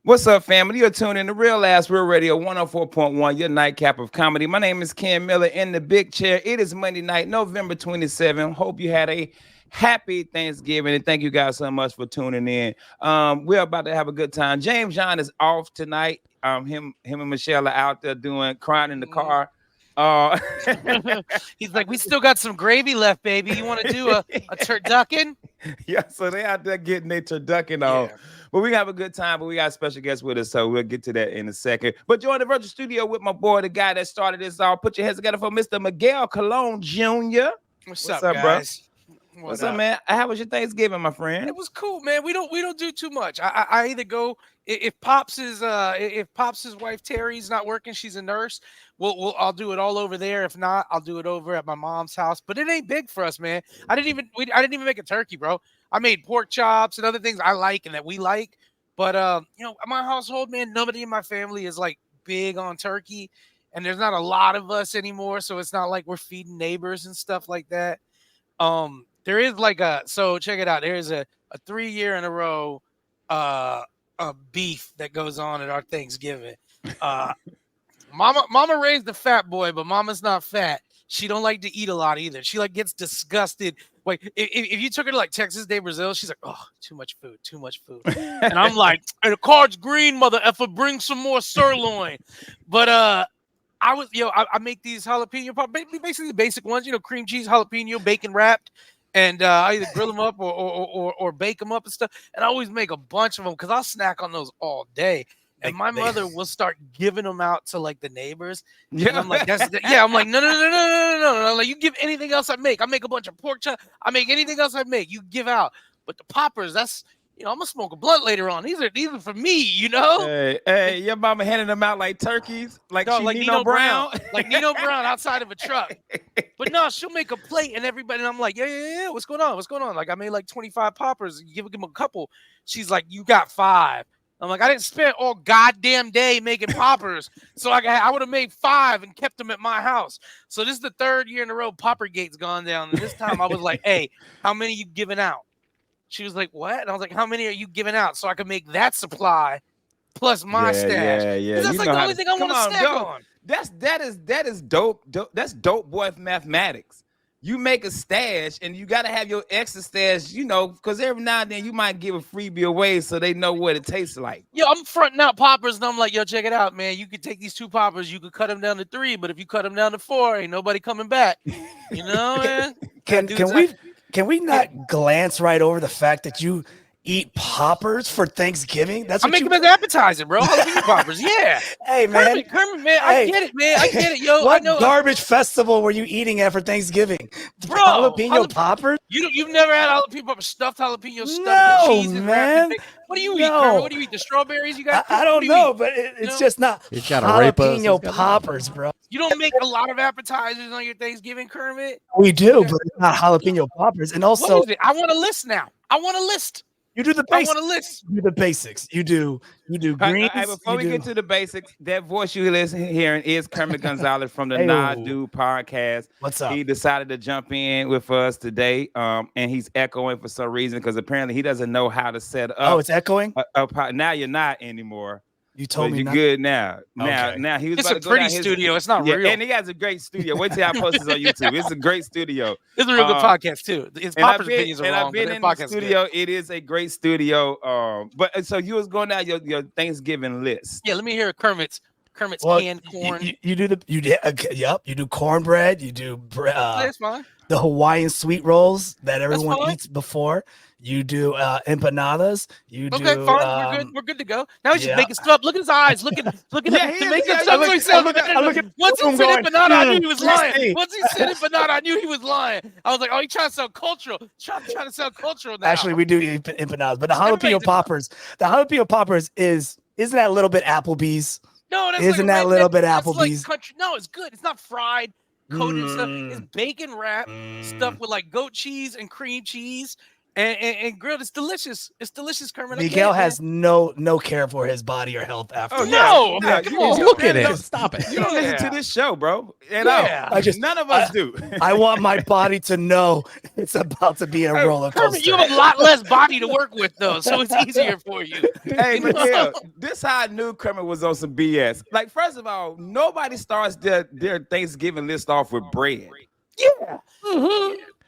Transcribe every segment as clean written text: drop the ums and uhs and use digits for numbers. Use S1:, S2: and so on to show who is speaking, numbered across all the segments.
S1: What's up, family? You're tuning in to Real Ass Real Radio 104.1, your nightcap of comedy. My name is Ken Miller in the big chair. It is Monday night, November 27th. Hope you had a happy Thanksgiving, and thank you guys so much for tuning in. We're about to have a good time. James John is off tonight. Him and Michelle are out there doing crying in the car. Uh,
S2: He's like, we still got some gravy left, baby. You want to do a turducken?
S1: yeah, so they out there getting their turducken on.
S2: Yeah.
S1: But we have a good time, but we got a special guest with us, so we'll get to that in a second. But join the virtual studio with my boy, the guy that started this all. Put your hands together for Mr. Miguel Colon Jr.
S2: What's
S1: What's
S2: up,
S1: up, bro?
S2: guys?
S1: What's up, man? How was your Thanksgiving, my friend?
S2: It was cool, man. We don't do too much. I either go if Pops' wife Terry's not working, she's a nurse. I'll do it all over there. If not, I'll do it over at my mom's house. But it ain't big for us, man. I didn't even make a turkey, bro. I made pork chops and other things I like and that we like. But my household, man, nobody in my family is like big on turkey, and there's not a lot of us anymore, so it's not like we're feeding neighbors and stuff like that. There is like so check it out. There's a 3 year in a row a beef that goes on at our Thanksgiving. Mama raised the fat boy, but mama's not fat. She don't like to eat a lot either. She like gets disgusted. Like if you took her to like Texas Day Brazil, she's like, oh, too much food. And I'm like, hey, the card's green, mother effer, bring some more sirloin. But I make these jalapeno pop, basically the basic ones, cream cheese, jalapeno, bacon wrapped. And I either grill them up or bake them up and stuff. And I always make a bunch of them because I'll snack on those all day. And my mother will start giving them out to like the neighbors. Yeah, and I'm like, I'm like, no. Like, you give anything else I make. I make a bunch of pork chop. I make anything else I make. You give out. But the poppers, that's I'm gonna smoke a blunt later on. These are for me,
S1: Hey, your mama handing them out like turkeys, like
S2: Nino Brown, like Nino Brown outside of a truck. But no, she'll make a plate and everybody, and I'm like, yeah. What's going on? Like I made like 25 poppers. You give them a couple. She's like, you got 5. I'm like, I didn't spend all goddamn day making poppers, so I would have made 5 and kept them at my house. So this is the 3rd year in a row Poppergate's gone down. And this time I was like, hey, how many you giving out? She was like, what? And I was like, how many are you giving out so I can make that supply plus my stash?
S1: Yeah.
S2: That's like the only thing I want to snack on.
S1: That is dope. That's dope boy mathematics. You make a stash and you got to have your extra stash, because every now and then you might give a freebie away so they know what it tastes like.
S2: Yo, I'm fronting out poppers and I'm like, yo, check it out, man. You could take these 2 poppers, you could cut them down to 3, but if you cut them down to 4, ain't nobody coming back. Man?
S3: Can we not glance right over the fact that you eat poppers for Thanksgiving?
S2: I make them as appetizer, bro. Jalapeno poppers, yeah.
S3: Hey, man.
S2: Kermit, man, I get it, man. I get it, yo.
S3: What garbage festival were you eating at for Thanksgiving?
S2: Bro,
S3: jalapeno poppers?
S2: You've never had jalapeno poppers, stuffed jalapeno stuff
S3: No,
S2: with cheese and
S3: man.
S2: What do you eat, Kermit? What do you eat? The strawberries you got?
S3: I don't know, but it's just not jalapeno poppers, bro.
S2: You don't make a lot of appetizers on your Thanksgiving, Kermit?
S3: We do, but it's not jalapeno poppers. And also,
S2: what is it? I want a list now. I want a list.
S3: You do the basics.
S2: I want a list.
S3: You do the basics. You do greens.
S1: Before we get to the basics, that voice you listen hearing is Kermit Gonzalez from the Nadu podcast.
S3: What's up?
S1: He decided to jump in with us today, and he's echoing for some reason because apparently he doesn't know how to set up.
S3: Oh, it's echoing?
S1: Now you're not anymore.
S3: You told me
S1: you're good now.
S3: Okay.
S1: Now he was.
S2: It's
S1: about
S2: a
S1: to go
S2: pretty
S1: down
S2: studio. It's not real.
S1: And he has a great studio. Wait till I post this on YouTube. It's a great studio.
S2: It's a real good podcast too. His Popper's opinions are wrong.
S1: I've been in the studio. It is a great studio. But so you was going down your Thanksgiving list.
S2: Yeah, let me hear Kermit's canned corn.
S3: You do cornbread. You do
S2: That's fine.
S3: The Hawaiian sweet rolls that everyone eats before. You do empanadas. You do.
S2: Okay, fine. We're good to go. Now he's just making stuff. Look at his eyes. Look at him. Once he said empanada, I knew he was lying. Once he said empanada, I knew he was lying. I was like, oh, he's trying to sound cultural. Trying to sound cultural now.
S3: Actually, we do eat empanadas, but the jalapeno poppers. The jalapeno poppers isn't that a little bit Applebee's?
S2: No, that's
S3: isn't that a little bit Applebee's?
S2: No, it's good. It's not fried, coated stuff. It's bacon wrap stuff with like goat cheese and cream cheese. and grilled. It's delicious. It's delicious, Kermit. I
S3: Miguel
S2: get it,
S3: has no care for his body or health after.
S1: Oh,
S3: this.
S2: No,
S1: yeah.
S2: come
S1: You-
S2: on,
S1: you-
S4: Look at
S1: you
S4: it.
S1: don't-
S4: Stop it.
S1: You don't listen to
S2: Yeah.
S1: this show, bro. At
S2: Yeah.
S1: all. None of us do.
S3: I want my body to know it's about to be a
S1: Hey,
S3: roller
S2: Kermit,
S3: coaster.
S2: you have a lot less body to work with, though, so it's easier for you.
S1: Hey, Miguel, this how I knew Kermit was on some BS. Like, first of all, nobody starts their Thanksgiving list off with bread.
S2: Yeah.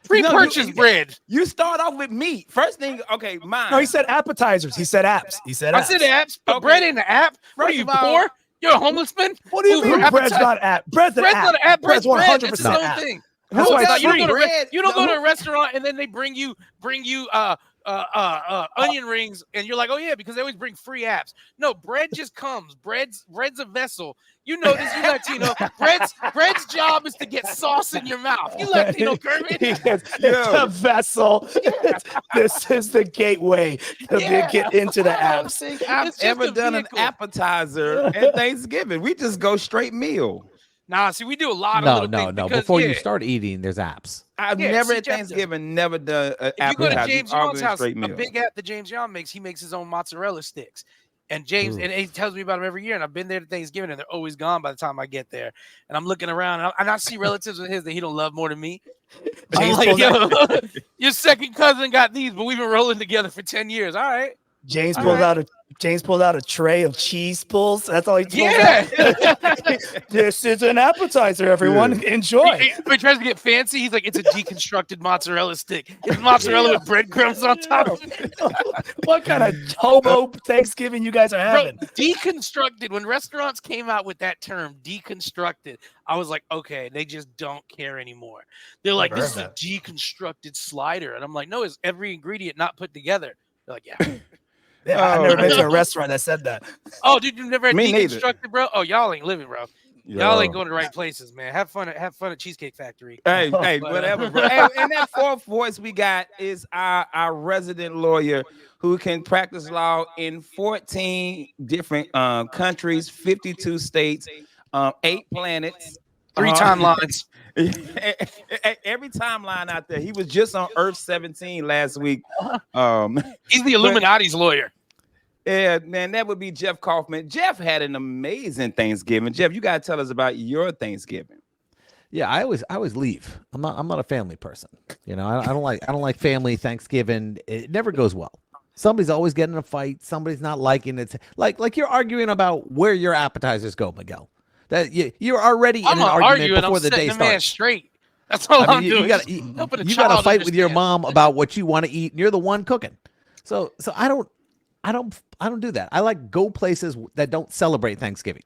S2: Pre-purchase bread.
S1: You start off with meat. First thing, okay, mine.
S3: No, he said appetizers. He said apps. He said apps.
S2: I said apps, but
S1: Okay.
S2: bread ain't an app. What are
S1: First
S2: you,
S1: of all-
S2: poor? You're a homeless man?
S3: What do you
S2: Ooh,
S3: mean bread's
S2: appetizer-
S3: not app? Bread's an
S2: Bread's
S3: app.
S2: not an app.
S3: Bread's
S2: Bread's
S3: 100%
S2: bread. It's its own
S3: app.
S2: thing.
S3: That's why it's
S2: You don't
S3: free.
S2: go to a you don't go to
S1: No.
S2: a restaurant and then they bring you onion rings and you're like, oh yeah, because they always bring free apps. No, bread just comes. Bread's a vessel. You know this, you Latino. Bread's job is to get sauce in your mouth. You Latino, Kermit.
S3: It's a vessel. This is the gateway to get into the
S1: I don't
S3: apps.
S1: think I've
S2: It's just
S1: ever
S2: a
S1: done an
S2: vehicle.
S1: appetizer at Thanksgiving. We just go straight meal.
S2: Nah, see, we do a lot of
S4: No,
S2: little
S4: no,
S2: things
S4: no.
S2: because,
S4: Before you
S2: yeah,
S4: start eating, there's apps.
S1: I've
S2: Yeah,
S1: never
S2: see,
S1: at
S2: Jeff
S1: Thanksgiving never done an
S2: if you go to
S1: appetizer.
S2: James
S1: All
S2: Young's
S1: been
S2: house,
S1: straight
S2: a
S1: meal.
S2: big app that James Young makes, he makes his own mozzarella sticks. And James,
S4: Ooh.
S2: and he tells me about them every year. And I've been there to Thanksgiving, and they're always gone by the time I get there. And I'm looking around, and I see relatives of his that he don't love more than me. I'm
S3: James
S2: like,
S3: pulls out-
S2: yo, your second cousin got these, but we've been rolling together for 10 years. All right.
S3: James
S2: All
S3: pulled
S2: right.
S3: out a tray of cheese pulls. That's all he pulls
S2: Yeah.
S3: out. This is an appetizer, everyone. Enjoy.
S2: He tries to get fancy. He's like, it's a deconstructed mozzarella stick. It's mozzarella with breadcrumbs on top of it.
S3: What kind of hobo Thanksgiving you guys are
S2: Bro,
S3: having?
S2: deconstructed. When restaurants came out with that term, deconstructed, I was like, okay, they just don't care anymore. They're like,
S3: Never
S2: this is
S3: heard
S2: a deconstructed slider. And I'm like, no, it's every ingredient not put together. They're like, yeah.
S3: Yeah, I've never been to a restaurant that said that.
S2: Oh, dude, you've never had
S1: Me neither.
S2: deconstructed, bro? Oh, y'all ain't living, bro. Y'all ain't going to the right places, man. Have fun at Cheesecake Factory.
S1: Hey,
S2: But,
S1: whatever, bro. Hey, and that fourth voice we got is our resident lawyer who can practice law in 14 different countries, 52 states, 8 planets.
S2: 3 timelines.
S1: Every timeline out there. He was just on Earth 17 last week.
S2: He's the Illuminati's lawyer.
S1: Yeah, man, that would be Jeff Kaufman. Jeff had an amazing Thanksgiving. Jeff, you gotta tell us about your Thanksgiving.
S4: Yeah, I always leave. I'm not a family person. You know, I don't like family Thanksgiving. It never goes well. Somebody's always getting in a fight. Somebody's not liking it. Like you're arguing about where your appetizers go, Miguel. That you're already in
S2: I'm
S4: an
S2: not
S4: argument
S2: arguing.
S4: before
S2: I'm
S4: the day
S2: setting the man
S4: starts.
S2: straight. That's all
S4: I
S2: I'm
S4: mean,
S2: doing.
S4: you got
S2: Just helping a
S4: you got to
S2: child
S4: fight with your
S2: understand.
S4: mom about what you want to eat, and you're the one cooking. So I don't do that. I like go places that don't celebrate Thanksgiving.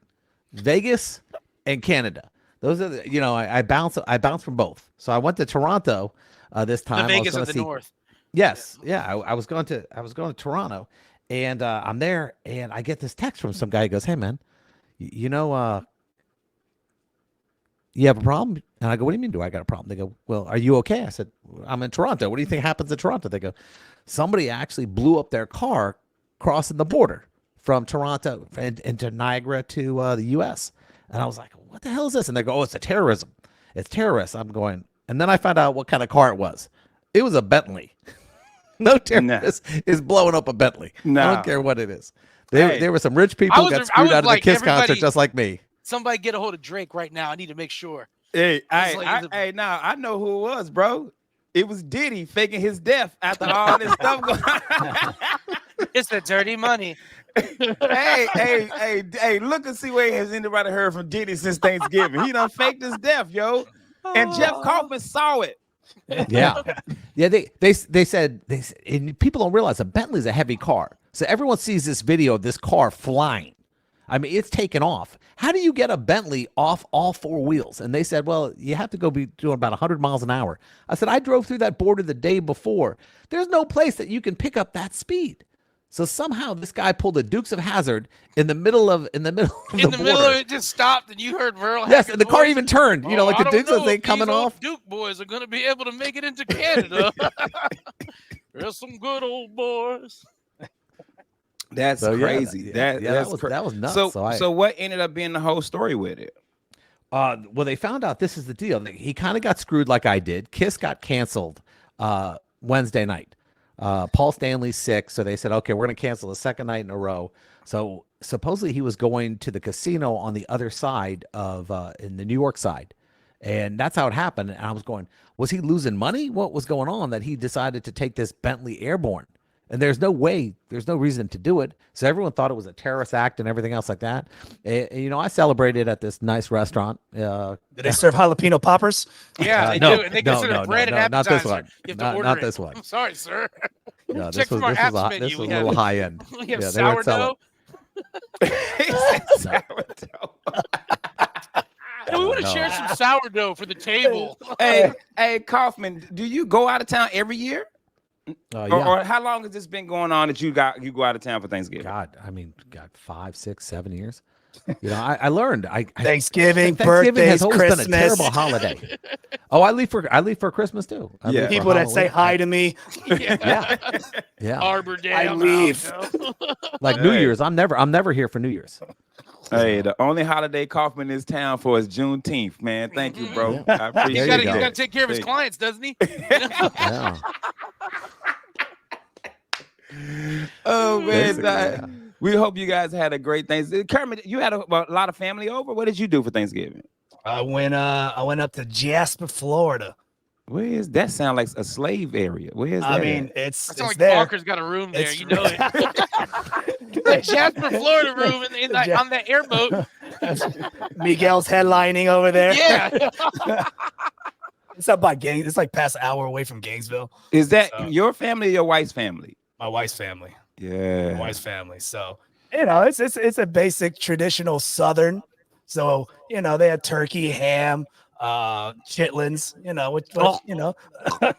S4: Vegas and Canada. Those are the, I bounce from both. So I went to Toronto this time.
S2: The
S4: I was
S2: Vegas
S4: gonna
S2: of the
S4: see-
S2: North.
S4: Yes, yeah. I was going to Toronto, and I'm there, and I get this text from some guy. He goes, "Hey man, you have a problem?" And I go, "What do you mean? Do I got a problem?" They go, "Well, are you okay?" I said, "I'm in Toronto. What do you think happens in Toronto?" They go, "Somebody actually blew up their car crossing the border from Toronto into Niagara to the U.S." And I was like, "What the hell is this?" And they go, "Oh, it's a terrorism. It's terrorists." I'm going, and then I found out what kind of car it was. It was a Bentley. No terrorist is blowing up a Bentley. I
S1: Nah.
S4: don't care what it is.
S1: Hey.
S4: There were some rich people who got
S2: I
S4: screwed
S2: was
S4: out of the
S2: like,
S4: Kiss concert
S2: everybody-
S4: just like me.
S2: Somebody get a hold of Drake right now. I need to make sure.
S1: Hey,
S2: It's like
S1: hey, now I know who it was, bro. It was Diddy faking his death after all this stuff going on.
S2: It's the dirty money.
S1: hey, look and see where has anybody heard from Diddy since Thanksgiving. He done faked his death, yo. And Jeff Kaufman saw it.
S4: Yeah, yeah. They said and people don't realize a Bentley's a heavy car, so everyone sees this video of this car flying. I mean, it's taken off. How do you get a Bentley off all 4 wheels? And they said, well, you have to go be doing about 100 miles an hour. I said, I drove through that border the day before. There's no place that you can pick up that speed. So somehow this guy pulled a Dukes of Hazzard in the middle of
S2: In the
S4: border.
S2: middle of it, just stopped, and you heard Merle.
S4: Yes,
S2: Haggard's
S4: and the car
S2: voice.
S4: even turned. You know, like
S2: I
S4: the
S2: don't
S4: Dukes as
S2: know
S4: they
S2: if
S4: coming
S2: these old
S4: off.
S2: Duke boys are going to be able to make it into Canada. There's some good old boys.
S1: That's
S4: So, yeah,
S1: crazy.
S4: that
S1: That's
S4: was nuts.
S1: So what ended up being the whole story with it?
S4: Well, they found out this is the deal. He kind of got screwed like I did. Kiss got canceled Wednesday night. Paul Stanley's sick, so they said, okay, we're going to cancel the second night in a row. So supposedly he was going to the casino on the other side of in the New York side. And that's how it happened. And I was going, was he losing money? What was going on that he decided to take this Bentley Airborne? And there's no reason to do it. So everyone thought it was a terrorist act and everything else like that. And, I celebrated at this nice restaurant.
S3: Do they serve jalapeno poppers?
S2: Yeah, they do. And they consider bread an appetizer.
S4: Not this one.
S2: You have to order it.
S4: This one.
S2: I'm sorry, sir.
S4: No,
S2: Check
S4: this was
S2: from our
S4: this
S2: apps
S4: was
S2: menu.
S4: this was a little high end.
S2: We have
S4: they weren't selling-
S2: sourdough. We want to share some sourdough for the table.
S1: Hey, Kaufman, do you go out of town every year?
S4: Yeah.
S1: Or how long has this been going on that you go out of town for Thanksgiving?
S4: God, 5, 6, 7 years. I learned.
S3: Thanksgiving,
S4: Thanksgiving
S3: birthdays,
S4: has always
S3: Christmas.
S4: been a terrible holiday. Oh, I leave for Christmas too. I leave for
S3: People that say
S4: Halloween.
S3: hi to me.
S4: Yeah.
S2: Arbor Day.
S3: I leave.
S4: Like New Year's, I'm never here for New Year's.
S1: Hey, the only holiday Kaufman is town for is Juneteenth, man. Thank you, bro. I appreciate
S4: There
S2: He's
S4: you
S2: got
S4: go.
S2: to take care of his clients, doesn't he?
S4: Yeah.
S1: Oh man,
S4: Basically, yeah.
S1: we hope you guys had a great Thanksgiving. Kermit, you had a lot of family over. What did you do for Thanksgiving?
S3: I went up to Jasper, Florida.
S1: Where is that? Sound like a slave area. Where is that?
S3: I mean,
S1: at?
S3: it's
S2: That's like
S3: there.
S2: Walker's got a room there.
S3: It's-
S2: You know it. The Jasper, Florida room on that airboat.
S3: Miguel's headlining over there.
S2: Yeah.
S3: It's up by Gaines. It's like past an hour away from Gainesville.
S1: Is that
S3: So-
S1: your family or your wife's family?
S3: My wife's family.
S1: Yeah.
S3: My wife's family. So it's a basic traditional Southern. So they had turkey, ham, chitlins.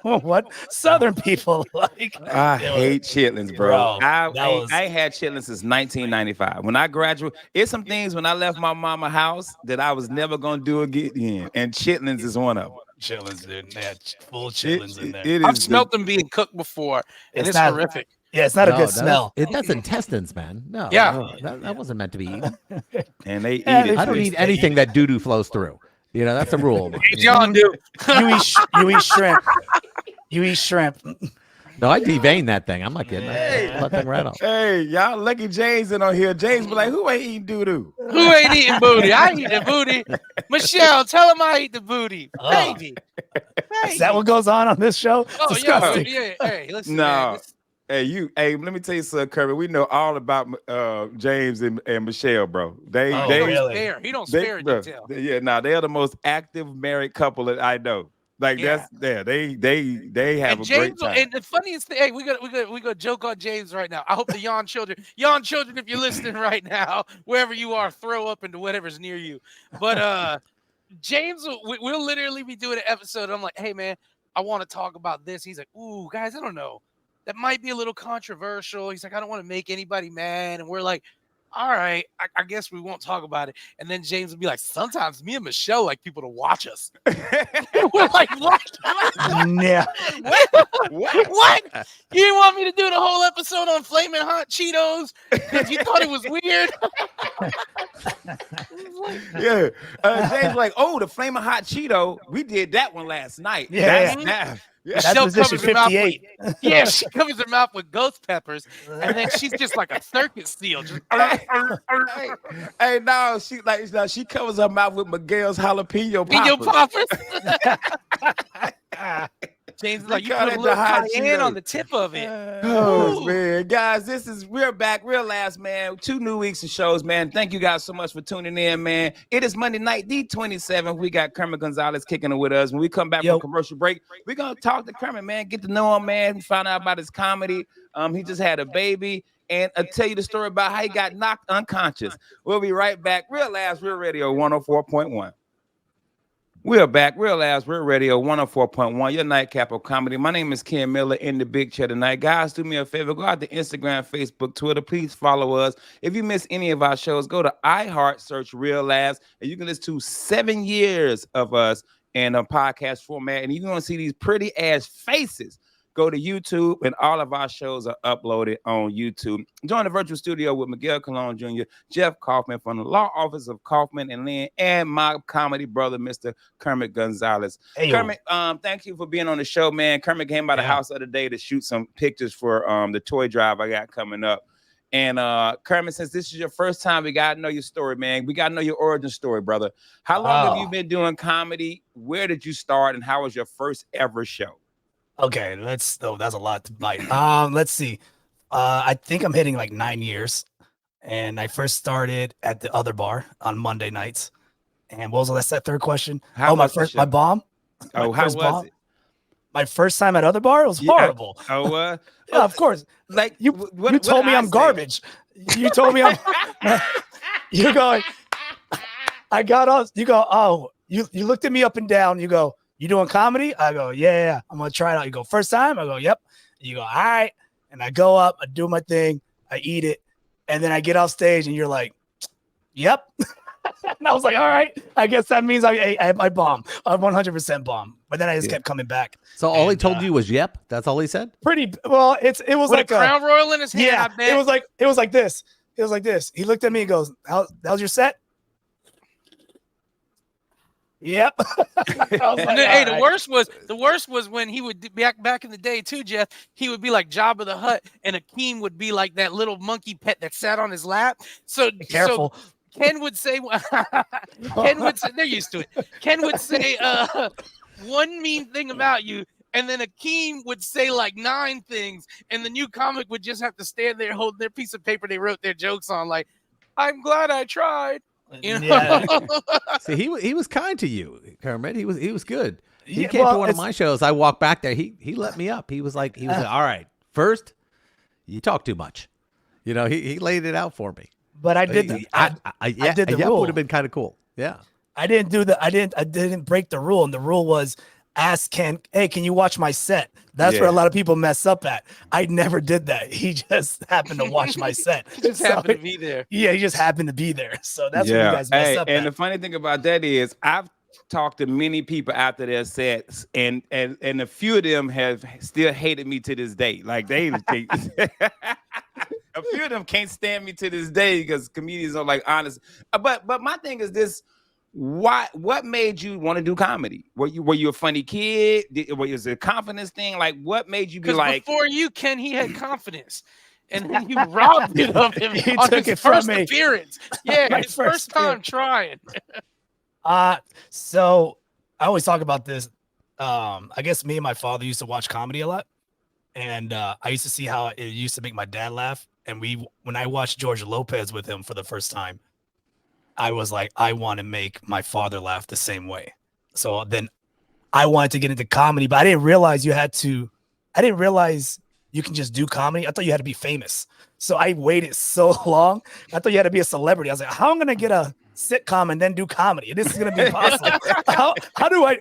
S3: What Southern people like.
S1: I hate chitlins, bro.
S3: Bro,
S1: I had chitlins since 1995. When I graduated, it's some things when I left my mama house that I was never gonna do again, and chitlins is one of them.
S3: Chitlins, dude. They had full chitlins in there.
S2: I've smelt them being cooked before, and it's
S3: not-
S2: horrific.
S3: Yeah, it's not a good smell.
S4: That's intestines, man. No,
S2: Yeah.
S4: that wasn't meant to be eaten.
S1: and they eat
S3: Yeah,
S1: it.
S4: I don't eat anything that doo-doo flows through. That's a rule.
S2: John, do.
S3: You eat shrimp. You eat shrimp.
S4: No, I devein that thing. I'm not kidding.
S3: Yeah.
S4: I let that thing right off.
S1: Hey, y'all lucky James in on here. James be like, who ain't eating doo-doo?
S2: Who ain't eating booty? I eat the booty. Michelle, tell him I eat the booty.
S3: Oh.
S2: Baby.
S3: Is that what goes on this show? It's
S2: Oh,
S3: disgusting.
S2: yeah. Hey, listen.
S1: No.
S2: Man,
S1: Hey, let me tell you something, Kirby. We know all about James and Michelle, bro. They
S3: Oh,
S1: they
S3: really?
S2: He don't
S1: they,
S2: spare
S1: bro,
S2: detail.
S1: they're the most active married couple that I know. Like
S2: Yeah.
S1: they have
S2: And
S1: a
S2: James,
S1: great time.
S2: and the funniest thing, hey, we got joke on James right now. I hope the yawn children, if you're listening right now, wherever you are, throw up into whatever's near you. But James, we'll literally be doing an episode. I'm like, hey man, I want to talk about this. He's like, ooh, guys, I don't know. That might be a little controversial. He's like, I don't want to make anybody mad. And we're like, all right, I guess we won't talk about it. And then James would be like, sometimes me and Michelle like people to watch us. We're like, what?
S3: Yeah.
S2: What? You didn't want me to do the whole episode on Flamin' Hot Cheetos because you thought it was weird?
S1: Yeah. James like, oh, the Flamin' Hot Cheeto. We did that one last night.
S3: Yeah.
S1: That's
S3: That's
S2: Michelle
S3: position
S2: covers her mouth
S3: 58.
S2: Yeah, she covers her mouth with ghost peppers, and then she's just like a circus seal. Just,
S1: Hey, no, she covers her mouth with Miguel's jalapeno
S2: Pino
S1: poppers.
S2: poppers. James is like, you
S1: call
S2: put a
S1: it the
S2: little
S1: hot
S2: cayenne
S1: Cheetos.
S2: on the tip of it.
S1: Oh
S2: Ooh.
S1: man, guys, we're back real last, man. 2 new weeks of shows, man. Thank you guys so much for tuning in, man. It is Monday night, the 27th. We got Kermit Gonzalez kicking it with us. When we come back from commercial break, we're gonna talk to Kermit, man. Get to know him, man. Find out about his comedy. He just had a baby, and I'll tell you the story about how he got knocked unconscious. We'll be right back. Real Last Real Radio 104.1. We are back, Real Ass Real Radio 104.1, your nightcap of comedy. My name is Ken Miller in the big chair tonight. Guys, do me a favor, go out to Instagram, Facebook, Twitter. Please follow us. If you miss any of our shows, go to iHeart, search Real Ass, and you can listen to 7 years of us in a podcast format. And you're going to see these pretty ass faces Go to YouTube, and all of our shows are uploaded on YouTube. Join the virtual studio with Miguel Colon Jr., Jeff Kaufman from the law office of Kaufman and Lynn, and my comedy brother, Mr. Kermit Gonzalez.
S3: Hey,
S1: Kermit, thank you for being on the show, man. Kermit came by the house the other day to shoot some pictures for the toy drive I got coming up. And Kermit, since this is your first time, we got to know your story, man. We got to know your origin story, brother. How long have you been doing comedy? Where did you start, and how was your first ever show?
S3: Okay, that's a lot to bite. Let's see. I think I'm hitting like 9 years, and I first started at the Other Bar on Monday nights. And what was that third question?
S1: How
S3: my bomb.
S1: Oh, how was it?
S3: My first time at Other Bar, it was horrible.
S1: Yeah,
S3: of course.
S1: Like
S3: you told me I'm garbage. You told me I'm. You're going. I got off. You go. Oh, you looked at me up and down. You go. You doing comedy? I go, yeah, I'm gonna try it out. You go, first time? I go, yep. You go, all right. And I go up, I do my thing, I eat it, and then I get off stage, and you're like, yep. And I was like, all right, I guess that means I bomb. I 100% bomb. But then I just kept coming back.
S4: So all he told you was yep. That's all he said.
S3: Pretty well. It was
S2: with
S3: like
S2: a Crown Royal in his hand.
S3: Yeah,
S2: I bet.
S3: it was like this. It was like this. He looked at me and goes, "How's your set?" Yep.
S2: The worst was when he would back in the day too, Jeff. He would be like Jabba the Hutt, and Akeem would be like that little monkey pet that sat on his lap. So
S3: be careful.
S2: So Ken would say, they're used to it. Ken would say one mean thing about you, and then Akeem would say like 9 things, and the new comic would just have to stand there holding their piece of paper they wrote their jokes on, like, "I'm glad I tried." You know?
S3: Yeah.
S4: See, he was kind to you, Kermit. He was good. He
S3: Yeah,
S4: came
S3: well,
S4: to one of my shows. I walked back there. He let me up. He was like, all right, first, you talk too much. You know, he laid it out for me.
S3: But I did I did the rule.
S4: Would have been kind of cool. Yeah.
S3: I didn't break the rule, and the rule was ask Ken, hey, can you watch my set? That's where a lot of people mess up at. I never did that. He just happened to watch my set.
S2: He just happened to be there.
S3: Yeah, he just happened to be there. So that's where you guys mess up
S1: and
S3: at.
S1: the funny thing about that is I've talked to many people after their sets, and a few of them have still hated me to this day. Like they a few of them can't stand me to this day because comedians are like honest. But my thing is this: what made you want to do comedy? Were you a funny kid? Was it a confidence thing? Like what made you be like?
S2: Before you, Ken, he had confidence. And then you robbed it of him
S3: He
S2: on
S3: took
S2: his
S3: it from
S2: first
S3: me.
S2: appearance. Yeah,
S3: My
S2: his first time trying.
S3: So I always talk about this. I guess me and my father used to watch comedy a lot. And I used to see how it used to make my dad laugh. And when I watched George Lopez with him for the first time, I was like, I want to make my father laugh the same way. So then I wanted to get into comedy, but I didn't realize you can just do comedy. I thought you had to be famous. So I waited so long. I thought you had to be a celebrity. I was like, how am I going to get a sitcom and then do comedy? This is going to be impossible.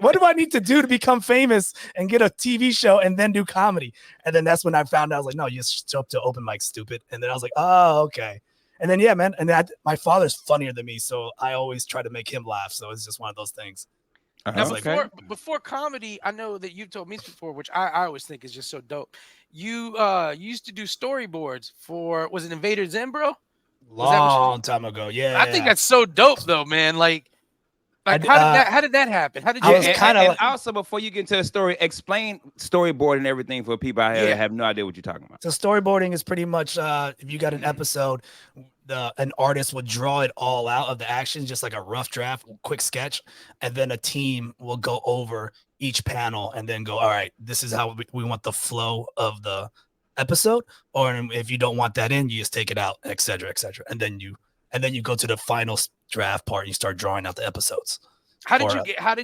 S3: What do I need to do to become famous and get a TV show and then do comedy? And then that's when I found out, I was like, no, you just show up to open mic, stupid. And then I was like, oh, okay. And then, yeah, man. And my father's funnier than me. So I always try to make him laugh. So it's just one of those things.
S2: Now, before comedy, I know that you've told me before, which I always think is just so dope. You used to do storyboards for, was it Invader Zim, bro?
S3: Long time ago, yeah.
S2: I think that's so dope, though, man. Like how did that happen? How did you?
S1: And also, before you get into the story, explain storyboard and everything for people out here that have no idea what you're talking about.
S3: So storyboarding is pretty much if you got an episode, an artist would draw it all out of the action, just like a rough draft, quick sketch, and then a team will go over each panel and then go, all right, this is how we want the flow of the episode, or if you don't want that in, you just take it out, et cetera, and then you go to the final draft part and you start drawing out the episodes.
S2: How did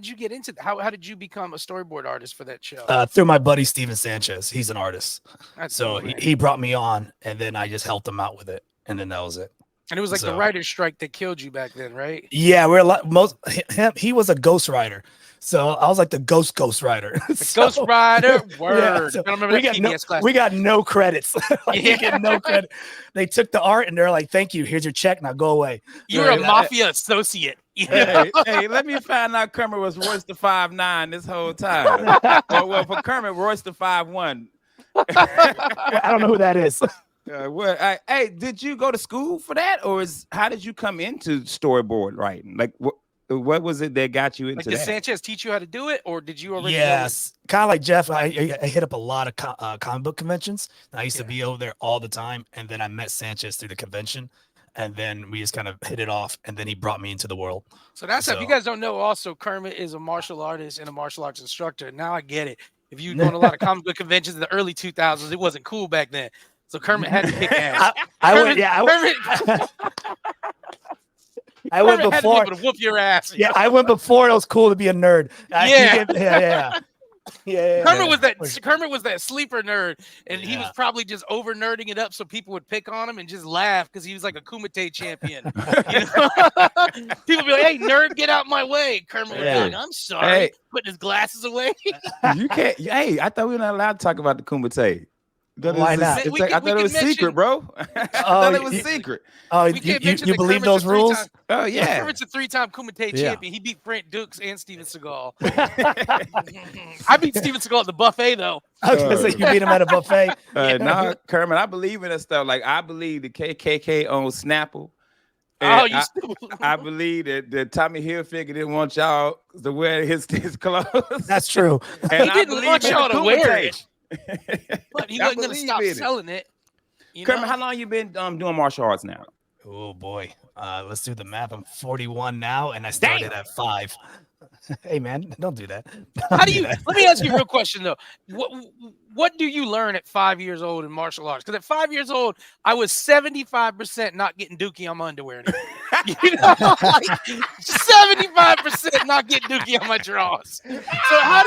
S2: you get into how did you become a storyboard artist for that show?
S3: Through my buddy Steven Sanchez. He's an artist.
S2: That's
S3: so
S2: cool,
S3: he brought me on, and then I just helped him out with it, and then that was it.
S2: And it was like the writer's strike that killed you back then, right?
S3: Yeah, he was a ghostwriter. So I was like the ghost writer.
S2: Ghost Rider, word.
S3: Yeah, so
S2: I don't remember that PBS class.
S3: We got no credits. You get no credit. They took the art and they're like, "Thank you. Here's your check. Now go away."
S2: You're a mafia associate.
S1: Hey, let me find out Kermit was Royce the 5'9" this whole time. well, for Kermit, Royce the 5'1".
S3: I don't know who that is.
S1: Hey, did you go to school for that, or how did you come into storyboard writing? Like, what was it that got you
S2: Like,
S1: into
S2: did
S1: that?
S2: Sanchez teach you how to do it, or did you already?
S3: Yes, kind of like Jeff. I hit up a lot of comic book conventions. I used to
S2: Yeah.
S3: be over there all the time, and then I met Sanchez through the convention, and then we just kind of hit it off, and then he brought me into the world.
S2: So that's if you
S3: So-
S2: guys don't know. Also, Kermit is a martial artist and a martial arts instructor. Now I get it. If you go to a lot of comic book conventions in the early 2000s, it wasn't cool back then. So Kermit had to kick ass.
S3: I went.
S2: Kermit-
S3: Yeah,
S2: Kermit,
S3: I went
S2: Kermit had to be
S3: before.
S2: able to whoop your ass.
S3: Yeah, I went before. It was cool to be a nerd.
S2: Yeah.
S3: Yeah.
S2: Kermit was that Kermit was that sleeper nerd, and he was
S3: Yeah.
S2: probably just over nerding it up so people would pick on him and just laugh because he was like a Kumite champion. You know? People be like, "Hey, nerd, get out my way!" Kermit would be like, "I'm sorry,"
S1: Hey.
S2: putting his glasses away.
S1: You can't. Hey, I thought we were not allowed to talk about the Kumite.
S3: Why not?
S1: It's
S2: We
S1: like, I
S2: can- we
S1: thought it
S2: can
S1: was
S2: mention-
S1: secret, bro. I thought it was
S3: you-
S1: secret.
S3: Oh,
S2: We can't mention
S3: you
S2: that
S3: believe
S2: Kermit's
S3: those
S2: a
S3: rules?
S2: three-time-
S1: Oh yeah.
S2: Kermit's a three-time Kumite
S4: Yeah.
S2: champion. He beat Frank Dukes and Steven Seagal. I beat Steven Seagal at the buffet though.
S3: I was gonna say you beat him at a buffet.
S1: Nah, Kermit, I believe in that stuff. Like I believe the KKK owns Snapple.
S2: Oh,
S1: And
S2: you
S1: I,
S2: stupid.
S1: I believe that Tommy Hilfiger didn't want y'all to wear his clothes.
S3: That's true.
S1: And
S2: He
S1: I
S2: didn't
S1: believe
S2: want
S1: in the
S2: y'all to wear
S1: Kumite.
S2: it. But he
S1: I
S2: wasn't gonna
S1: believe
S2: stop
S1: in it.
S2: selling it. You
S1: Kermit,
S2: know?
S1: how long you been doing martial arts now?
S3: Oh boy. Let's do the math. I'm 41 now, and I started at 5. Hey man, don't do that.
S2: How do you? Let me ask you a real question though. What do you learn at 5 years old in martial arts? Because at 5 years old, I was 75% not getting dookie on my underwear anymore. You know, like 75% not getting dookie on my drawers. So how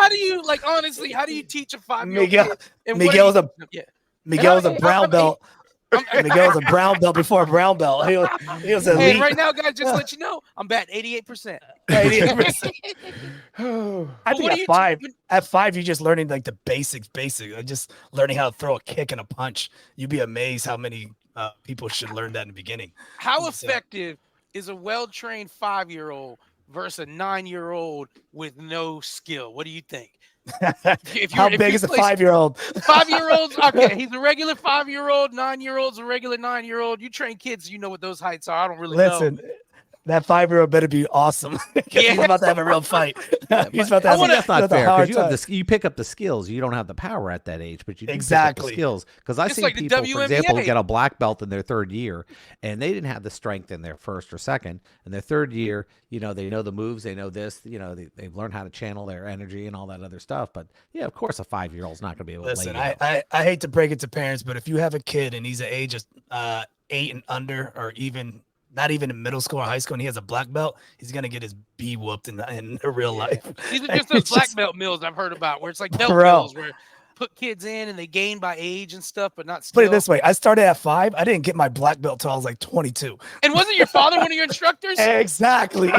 S2: do you like honestly? How do you teach a 5-year-old
S3: Miguel-
S2: kid? And what do
S3: Miguel's
S2: you-
S3: a-
S2: yeah.
S3: Miguel was a
S2: And
S3: brown belt. Miguel was a brown belt before a brown belt. He was elite.
S2: And right now, guys, just to let you know, I'm batting 88%.
S3: 88%.
S1: Oh,
S3: I
S2: But
S3: think
S2: what
S3: at
S2: do you
S3: 5,
S2: when-
S3: at 5, you're just learning like the basics, like just learning how to throw a kick and a punch. You'd be amazed how many people should learn that in the beginning.
S2: How
S3: So-
S2: effective is a well-trained 5-year-old versus a 9-year-old with no skill? What do you think?
S3: How big is a 5-year-old?
S2: 5-year-olds? Okay, he's a regular 5-year-old. 9-year-old's a regular 9-year-old. You train kids, you know what those heights are. I don't really know.
S3: Listen, that 5-year-old better be awesome. 'Cause he's
S2: Yeah.
S3: about to have a real fight. He's about to
S2: I
S3: have
S2: wanna-
S3: a,
S4: That's not
S3: with a
S4: fair
S3: hard
S4: because
S3: time.
S4: you pick up the skills. You don't have the power at that age, but you do pick up
S3: Exactly.
S4: the skills. Because I've
S2: It's
S4: seen
S2: like the
S4: people, for example,
S2: WNBA.
S4: get a black belt in their 3rd year, and they didn't have the strength in their 1st or 2nd. In their 3rd year, they know the moves, they know this, they've learned how to channel their energy and all that other stuff. But yeah, of course, a 5-year-old's not going to be able to
S3: Listen,
S4: lay you out.
S3: I hate to break it to parents, but if you have a kid and he's at age of 8 and under, or even not even in middle school or high school, and he has a black belt, he's gonna get his B whooped in real life.
S2: These are just those black belt mills I've heard about where it's like belt
S3: Bro.
S2: mills where put kids in and they gain by age and stuff, but not skill.
S3: Put it this way: I started at 5. I didn't get my black belt till I was like 22.
S2: And wasn't your father one of your instructors?
S3: Exactly.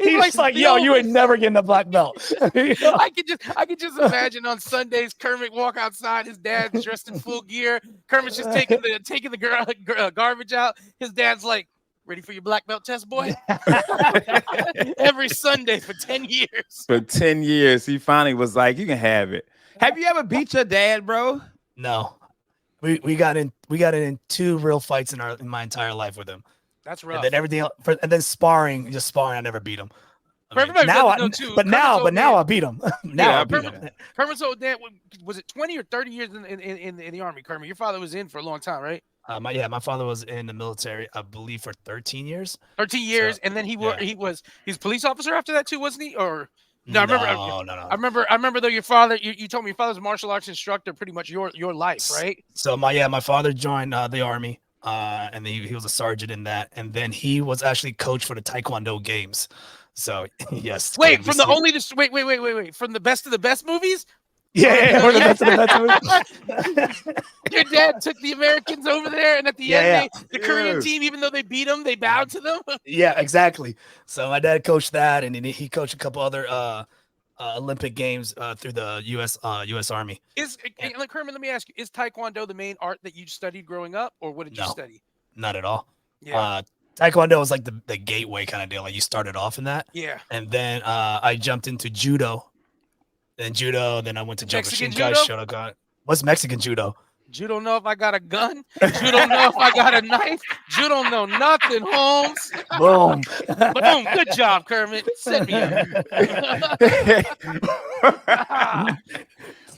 S3: He's
S2: like
S3: like,
S2: the
S3: "Yo,
S2: old-
S3: you ain't never getting a black belt."
S2: I could just imagine on Sundays Kermit walk outside, his dad's dressed in full gear. Kermit's just taking the garbage out. His dad's like, "Ready for your black belt test, boy?" Every Sunday for 10 years.
S1: for 10 years, he finally was like, "You can have it." Have you ever beat your dad, bro?
S3: No, we got in 2 real fights in my entire life with him,
S2: That's rough.
S3: and then everything else, and then sparring. I never beat him.
S2: For everybody
S3: now,
S2: doesn't know, too,
S3: but now
S2: Kermit's
S3: I
S2: old
S3: beat him.
S1: Yeah,
S3: I beat him.
S2: Kermit's old dad, was it 20 or 30 years in the army, Kermit? Your father was in for a long time, right?
S3: My father was in the military, I believe, for 13 years.
S2: 13 years,
S3: So,
S2: and then he
S3: yeah.
S2: was a police officer after that too, wasn't he? Or no, I remember.
S3: No.
S2: I remember though your father. You told me your father's a martial arts instructor, pretty much your life, right?
S3: So my father joined the army, and he was a sergeant in that, and then he was actually coach for the Taekwondo games. So yes.
S2: Wait,
S3: can
S2: from
S3: you
S2: the
S3: see-
S2: only wait, from the Best of the Best movies.
S3: yeah, we're the best of the best.
S2: Your dad took the Americans over there, and at the
S3: Yeah,
S2: end, the
S1: yeah.
S2: Korean team, even though they beat them, they bowed to them.
S3: Yeah, exactly. So my dad coached that, and then he coached a couple other Olympic games through the U.S. Army.
S2: Kermit, let me ask you: is Taekwondo the main art that you studied growing up, or what did you
S3: No.
S2: study?
S3: Not at all.
S2: Yeah,
S3: Taekwondo was like the gateway kind of deal. Like you started off in that,
S2: yeah.
S3: and then I jumped into judo. then judo. Then I went to
S2: Mexican
S3: Kyokushinkai,
S2: judo?
S3: Shotokan. What's Mexican judo?
S2: You don't know if I got a gun. You don't know if I got a knife. You don't know nothing, Holmes.
S3: Boom.
S2: Boom. Good job, Kermit. Set me up.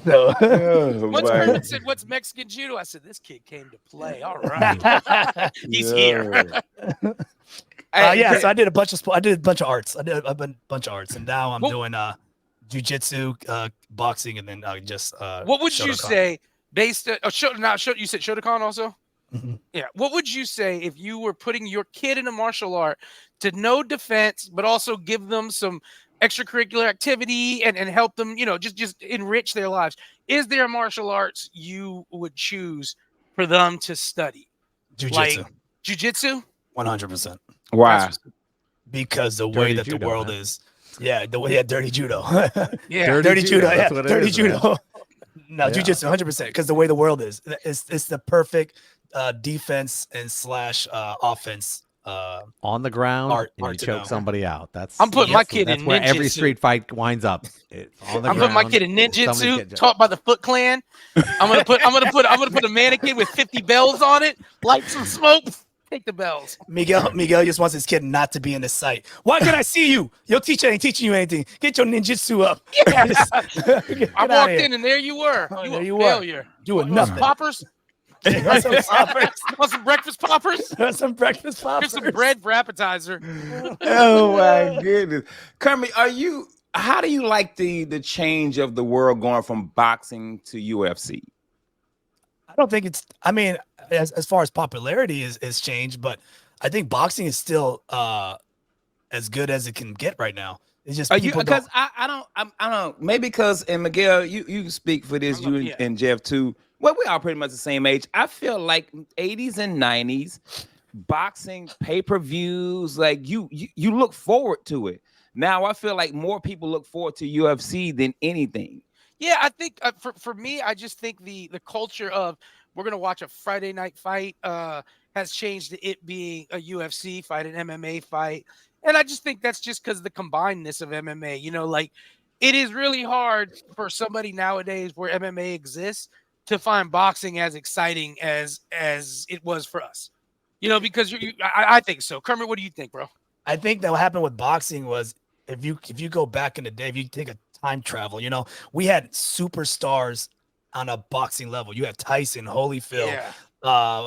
S3: So,
S1: Oh,
S2: Once
S1: my.
S2: Kermit said, "What's Mexican judo?" I said, "This kid came to play. All right, he's here."
S3: yeah, so I did a bunch of arts. I did a bunch of arts, and now I'm
S2: Well-
S3: doing jujitsu, boxing, and then just
S2: What would you
S3: Shotokan.
S2: say based? You said Shotokan also.
S3: Mhm.
S2: Yeah. What would you say if you were putting your kid in a martial art to know defense, but also give them some extracurricular activity and help them, just enrich their lives? Is there martial arts you would choose for them to study?
S3: Jujitsu,
S2: Like jujitsu?
S3: 100%.
S1: Why?
S3: Because the way
S4: Dirty
S3: that
S4: judo,
S3: the world
S4: man.
S3: is, the way dirty judo,
S2: Yeah.
S3: dirty judo,
S4: that's what it
S3: dirty
S4: is, man.
S3: judo. No,
S4: Yeah.
S3: jujitsu, 100%. Because the way the world is, it's the perfect defense and slash offense.
S4: On the ground
S3: Art
S4: and you
S3: to
S4: choke
S3: know.
S4: somebody out. That's
S2: I'm putting my kid
S4: that's
S2: in
S4: where every
S2: ninjutsu.
S4: street fight winds up. It's on the
S2: I'm putting my
S4: ground,
S2: kid in
S4: somebody's
S2: ninjutsu,
S4: getting-
S2: taught by the Foot Clan. I'm gonna put a mannequin with 50 bells on it, light some smoke, take the bells.
S3: Miguel just wants his kid not to be in the sight. Why can I see you? Your teacher ain't teaching you anything. Get your ninjutsu up.
S2: Yeah.
S3: Get
S2: I
S3: outta
S2: walked
S3: here.
S2: in and there you were.
S3: Oh,
S2: You
S3: there
S2: a
S3: you were.
S2: failure.
S3: Doing
S2: Want
S3: nothing.
S2: some poppers?
S3: Want some poppers?
S2: Want some breakfast poppers?
S3: Some breakfast poppers.
S2: Here's some bread for appetizer.
S1: Oh my goodness, Kermit, how do you like the change of the world going from boxing to UFC?
S3: I don't think it's. I mean, as far as popularity is changed, but I think boxing is still as good as it can get right now. It's just
S1: Are you
S3: people
S1: because
S3: don't.
S1: I don't maybe because and Miguel, you speak for this, you
S2: Yeah.
S1: and Jeff too. Well, we are pretty much the same age. I feel like 80s and 90s boxing pay-per-views, like you look forward to it. Now I feel like more people look forward to UFC than anything.
S2: Yeah, I think for me, I just think the culture of we're gonna watch a Friday night fight has changed to it being a UFC fight, an MMA fight, and I just think that's just because the combinedness of MMA. Like it is really hard for somebody nowadays where MMA exists to find boxing as exciting as it was for us. Because I think so. Kermit, what do you think, bro?
S3: I think that what happened with boxing was if you go back in the day, if you take a time travel, we had superstars on a boxing level. You had Tyson, Holyfield,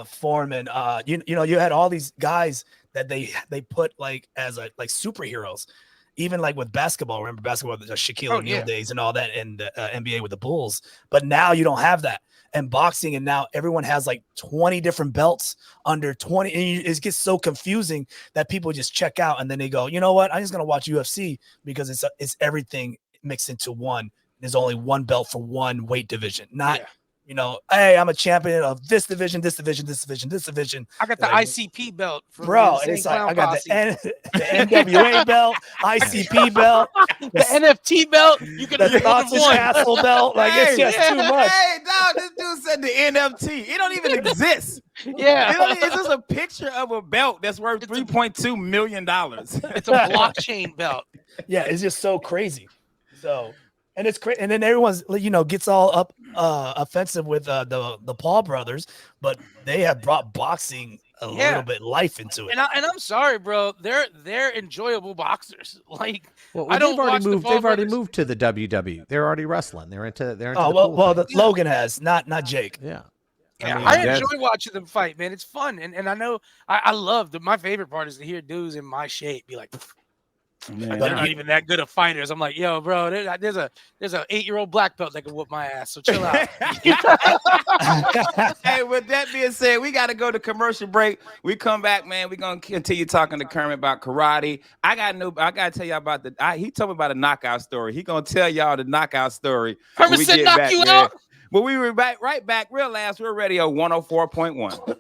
S3: Foreman. You had all these guys that they put like as like superheroes. Even like with basketball, remember basketball, the Shaquille O'Neal days and all that, and NBA with the Bulls. But now you don't have that. And boxing, and now everyone has like 20 different belts under 20. And it gets so confusing that people just check out and then they go, you know what? I'm just gonna watch UFC because it's everything mixed into one. There's only one belt for one weight division, not. Hey, I'm a champion of this division, this division, this division, this division.
S2: I got the ICP belt, from
S3: Bro.
S2: the
S3: It's like
S2: Clown
S3: I got
S2: Posse.
S3: the NWA belt, ICP belt,
S2: the NFT belt. You can
S3: the
S2: pick one of
S3: Sausage
S2: one.
S3: Castle belt. Like it's just too much.
S1: Hey, dog, this dude said the NFT. It don't even exist.
S2: Yeah,
S1: It's just a picture of a belt that's worth $3.2 million.
S2: it's a blockchain belt.
S3: Yeah, it's just so crazy. So, and it's crazy. And then everyone's gets all up offensive with the Paul brothers, but they have brought boxing a little bit life into it.
S2: And I'm sorry, bro. They're enjoyable boxers. Like
S4: Well,
S2: I don't
S4: they've already
S2: watch the
S4: moved.
S2: Paul
S4: They've already
S2: brothers.
S4: moved to the WWE. They're already wrestling. They're into.
S3: Oh
S4: the pool thing.
S3: Logan has not Jake.
S4: Yeah.
S2: Yeah,
S1: mean,
S2: I
S1: that's-
S2: enjoy watching them fight, man. It's fun, and I know I love my favorite part is to hear dudes in my shape be like,
S1: Man,
S2: they're not even that good of fighters. I'm like, yo, bro, there's a 8-year-old black belt that can whoop my ass. So chill out.
S1: Hey, with that being said, we got to go to commercial break. We come back, man. We're gonna continue talking to Kermit about karate. I gotta tell y'all about he told me about a knockout story. He gonna tell y'all the knockout story. when
S2: Kermit
S1: we
S2: said,
S1: get
S2: knock
S1: back,
S2: you
S1: man.
S2: out.
S1: But we were right back. Real Last Real Radio 104.1.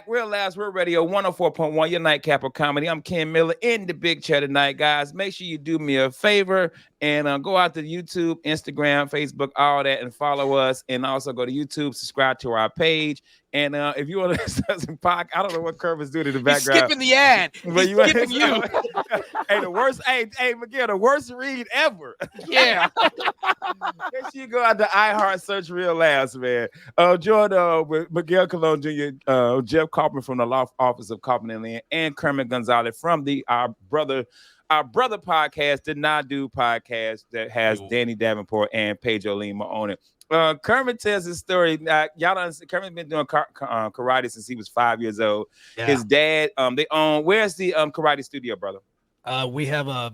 S1: Real Last Real Radio 104.1, your nightcap of comedy. I'm Ken Miller in the big chair tonight, guys. Make sure you do me a favor And go out to YouTube, Instagram, Facebook, all that, and follow us. And also go to YouTube, subscribe to our page. And if you want to listen to some podcast, I don't know what Kermit's doing in the
S2: He's
S1: background.
S2: skipping the ad.
S1: But
S2: He's skipping you.
S1: Hey, the worst. Hey, Miguel, the worst read ever.
S2: Yeah.
S1: Make sure you go out to iHeart, search Real Laughs, man. Join with Miguel Colon Jr., Jeff Kaufman from the law office of Kaufman and Lynn, and Kermit Gonzalez from our brother podcast, the Not Do podcast that has Danny Davenport and Pedro Lima on it. Kermit tells his story. Y'all don't understand. Kermit's been doing karate since he was 5 years old.
S3: Yeah.
S1: His dad, they own. Where's the karate studio, brother?
S3: We have a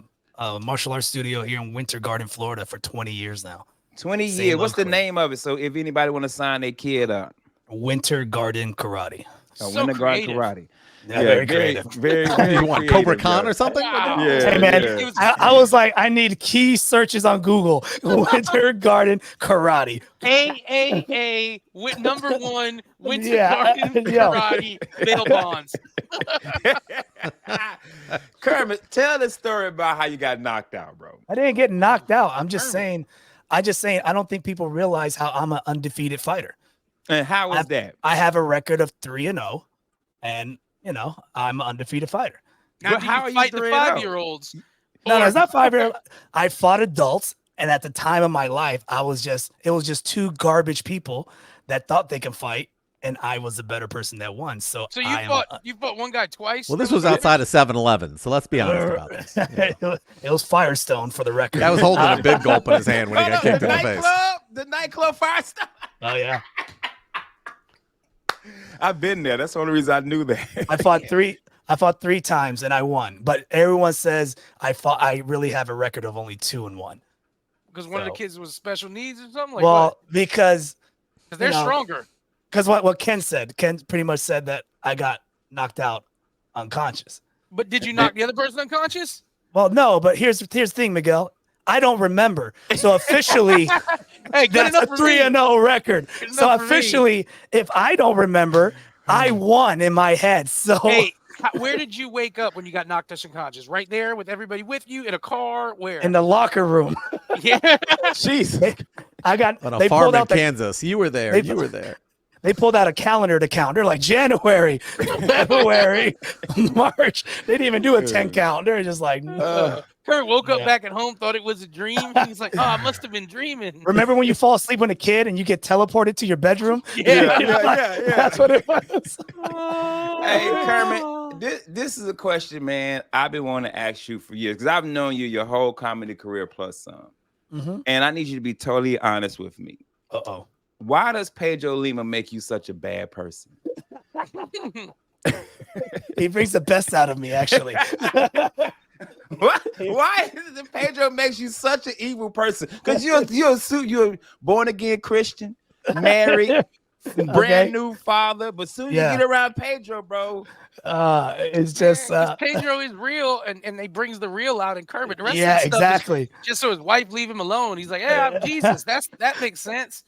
S3: martial arts studio here in Winter Garden, Florida, for 20 years now.
S1: 20
S3: Same
S1: years. What's the
S3: uncle.
S1: name of it? So if anybody want to sign their kid up,
S3: Winter Garden Karate.
S1: Winter Garden Karate.
S3: Yeah, very creative.
S1: Very
S4: You want
S1: creative,
S4: Cobra Khan
S1: bro.
S4: or something?
S2: Wow.
S1: Yeah,
S3: Hey man,
S1: yeah.
S3: I was like, I need key searches on Google. Winter Garden Karate.
S2: AAA with #1 Winter
S3: Yeah.
S2: Garden
S3: Yo.
S2: Karate bail bonds.
S1: Kermit, tell the story about how you got knocked out, bro.
S3: I didn't get knocked out. I'm just saying, I don't think people realize how I'm an undefeated fighter.
S1: And how was that?
S3: I have a record of 3-0, and I'm an undefeated fighter.
S2: Now,
S1: But
S2: do
S1: how
S2: you
S1: are you
S2: fight the
S1: 3-0?
S2: 5-year-olds?
S3: No, it's not 5-year. I fought adults, and at the time of my life, it was just two garbage people that thought they can fight, and I was the better person that won. So
S2: So you fought one guy twice?
S4: Well, this was outside of 7-Eleven, so let's be honest about this.
S3: It was Firestone for the record.
S4: That was holding a big gulp in his hand when he got kicked in the face.
S1: The nightclub Firestone.
S3: Oh yeah,
S1: I've been there. That's the only reason I knew that.
S3: I fought three times and I won. But everyone says I really have a record of only 2-1.
S2: Because one of the
S3: So-
S2: kids was special needs or something like
S3: Well, because
S2: because they're stronger.
S3: what Ken said. Ken pretty much said that I got knocked out unconscious.
S2: But did you knock the other person unconscious?
S3: Well, no, but here's the thing, Miguel. I don't remember. So officially,
S2: Hey, good
S3: that's a
S2: enough for me.
S3: 3-0 record.
S2: Good
S3: So
S2: enough for me.
S3: officially, if I don't remember, I won in my head. So
S2: Hey, where did you wake up when you got knocked unconscious? Right there with everybody with you in a car? Where?
S3: in the locker room,
S2: Yeah.
S1: Jeez.
S3: I got
S4: On a
S3: they
S4: farm
S3: pulled
S4: in
S3: out the
S4: Kansas. You were there.
S3: they-
S4: You were there.
S3: They pulled out a calendar to count. They're like January, February, March. They didn't even do a 10 count. They're just like,
S2: Kurt woke up
S3: Yeah.
S2: back at home, thought it was a dream. He's like, oh, I must have been dreaming.
S3: remember when you fall asleep when a kid and you get teleported to your bedroom?
S2: Yeah.
S1: Yeah.
S3: That's what it was.
S1: Hey, Kermit, this is a question, man, I've been wanting to ask you for years because I've known you your whole comedy career plus some.
S3: Mm-hmm.
S1: And I need you to be totally honest with me.
S3: Uh-oh.
S1: Why does Pedro Lima make you such a bad person?
S3: He brings the best out of me, actually.
S1: Why is it Pedro makes you such an evil person? Because you're a born again Christian, married, brand new father, but soon you
S3: Yeah.
S1: get around Pedro, bro.
S3: It's just
S2: Pedro is real, and he brings the real out in Kermit. The rest
S3: yeah,
S2: of the stuff
S3: exactly.
S2: is just so his wife leave him alone. He's like, yeah, I'm Jesus. That makes sense.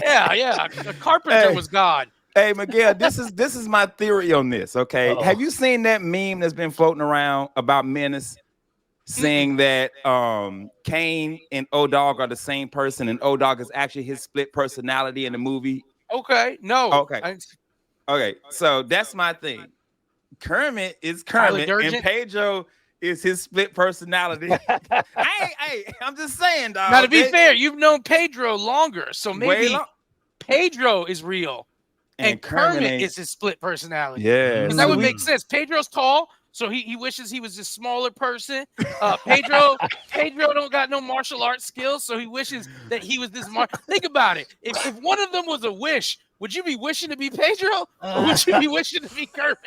S2: Yeah. A carpenter
S1: Hey.
S2: was God.
S1: Hey, Miguel, this is my theory on this. Okay,
S3: Uh-oh.
S1: have you seen that meme that's been floating around about Menace saying that Kane and O-Dog are the same person, and O-Dog is actually his split personality in the movie?
S2: Okay, no.
S1: Okay. Okay, so that's my thing. Kermit is
S2: Tyler
S1: Kermit, and
S2: Durgent?
S1: Pedro is his split personality. hey, I'm just saying, dog.
S2: Now, to be fair, you've known Pedro longer, so
S1: way
S2: maybe
S1: long-
S2: Pedro is real, and Kermit
S1: ain't-
S2: is his split personality.
S1: Yeah,
S2: Because that would
S1: sweet.
S2: make sense. Pedro's tall, so he wishes he was a smaller person. Pedro don't got no martial arts skills, so he wishes that he was this. Think about it. If one of them was a wish, would you be wishing to be Pedro, or would you be wishing to be Kermit?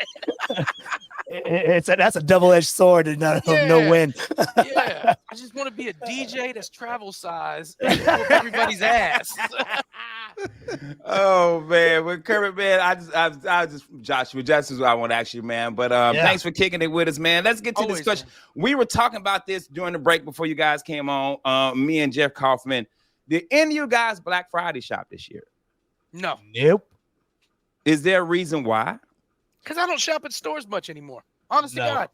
S3: That's a double-edged sword and no
S2: Yeah.
S3: win.
S2: Yeah, I just want to be a DJ that's travel size and whoop everybody's ass.
S1: Oh man, with Kermit, man, I just Joshua, that's what I want to ask you, man. But
S3: Yeah.
S1: thanks for kicking it with us, man. Let's get to
S2: Always,
S1: this question. We were talking about this during the break before you guys came on. Me and Jeff Kaufman. Did any of you guys Black Friday shop this year?
S2: No,
S3: Nope.
S1: Is there a reason why?
S2: because I don't shop at stores much anymore. Honest to
S3: No.
S2: God,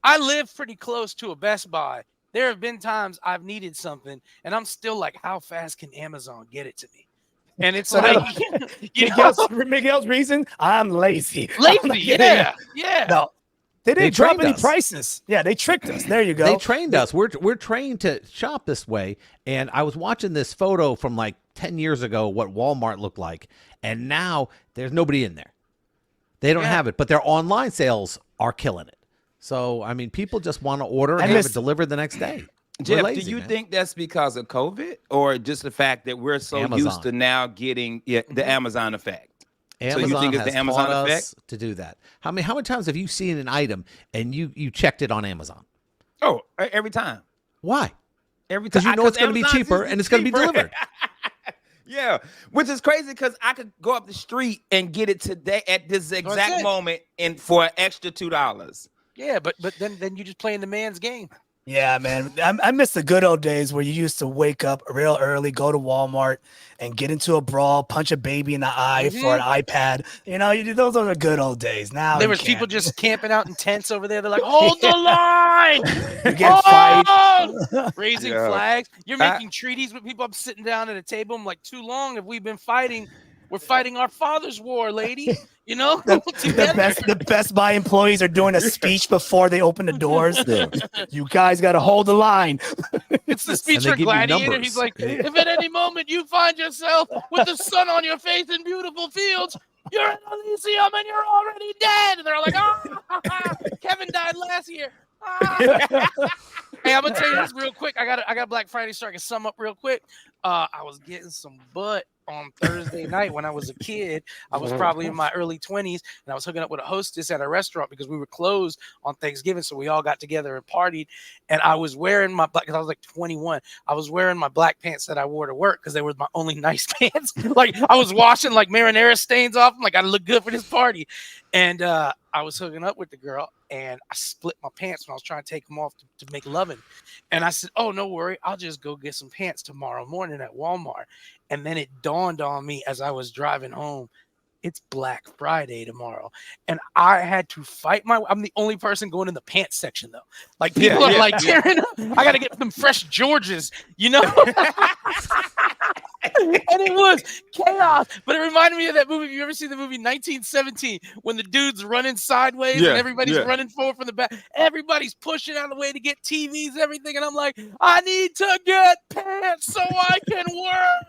S2: I live pretty close to a Best Buy. There have been times I've needed something, and I'm still like, how fast can Amazon get it to me? And it's
S3: So
S2: like, you
S3: Miguel's reason, I'm lazy. I'm not
S2: lazy.
S3: getting it.
S2: Yeah.
S3: No, they didn't drop
S4: trained
S3: any
S4: us.
S3: prices. Yeah, they tricked us. There you go.
S4: They trained us. We're trained to shop this way. And I was watching this photo from like 10 years ago, what Walmart looked like. And now there's nobody in there. They don't have it, but their online sales are killing it. So, I mean, people just want to order and have it delivered the next day.
S1: Jeff,
S4: lazy,
S1: do you
S4: man.
S1: think that's because of COVID or just the fact that we're so
S4: Amazon.
S1: used to now getting the Amazon effect?
S4: Amazon
S1: so you think it's
S4: has
S1: the Amazon
S4: taught
S1: effect?
S4: us to do that. How many times have you seen an item and you checked it on Amazon?
S1: Oh, every time.
S4: Why?
S1: Every time.
S4: Because you know it's going to be
S1: Amazon's
S4: cheaper
S1: usually
S4: and it's going to be
S1: cheaper.
S4: delivered.
S1: Yeah, which is crazy because I could go up the street and get it today at this exact moment and for an extra $2.
S2: Yeah, but then you just playing the man's game.
S3: Yeah, man. I miss the good old days where you used to wake up real early, go to Walmart, and get into a brawl, punch a baby in the eye for an iPad. You know, those are the good old days. Now
S2: There
S3: you
S2: was people
S3: can't.
S2: just camping out in tents over there. They're like, hold the line!
S3: You get fight.
S2: Raising
S1: Yeah.
S2: flags. You're making treaties with people. I'm sitting down at a table. I'm like, too long have we been fighting? We're fighting our father's war, lady. You know,
S3: The Best Buy employees are doing a speech before they open the doors. You guys got to hold the line.
S2: It's the speech
S4: And they
S2: for
S4: give you
S2: Gladiator.
S4: numbers.
S2: He's like, if at any moment you find yourself with the sun on your face in beautiful fields, you're in Elysium and you're already dead. And they're like, oh, Kevin died last year. Ah. Hey, I'm gonna tell you this real quick. I got Black Friday, so I can sum up real quick. I was getting some butt on Thursday night when I was a kid. I was probably in my early 20s, and I was hooking up with a hostess at a restaurant because we were closed on Thanksgiving, so we all got together and partied. And I was wearing my black, because I was like 21. I was wearing my black pants that I wore to work because they were my only nice pants. Like I was washing like marinara stains off them. Like I look good for this party. And I was hooking up with the girl, and I split my pants when I was trying to take them off to make loving. And I said, oh, no worry. I'll just go get some pants tomorrow morning at Walmart. And then it dawned on me as I was driving home, it's Black Friday tomorrow. And I had to fight I'm the only person going in the pants section, though. Like, people are like, tearing up. I got to get them fresh Georges, you know? And it was chaos. But it reminded me of that movie. Have you ever seen the movie 1917 when the dude's running sideways and everybody's running forward from the back? Everybody's pushing out of the way to get TVs and everything. And I'm like, I need to get pants so I can work.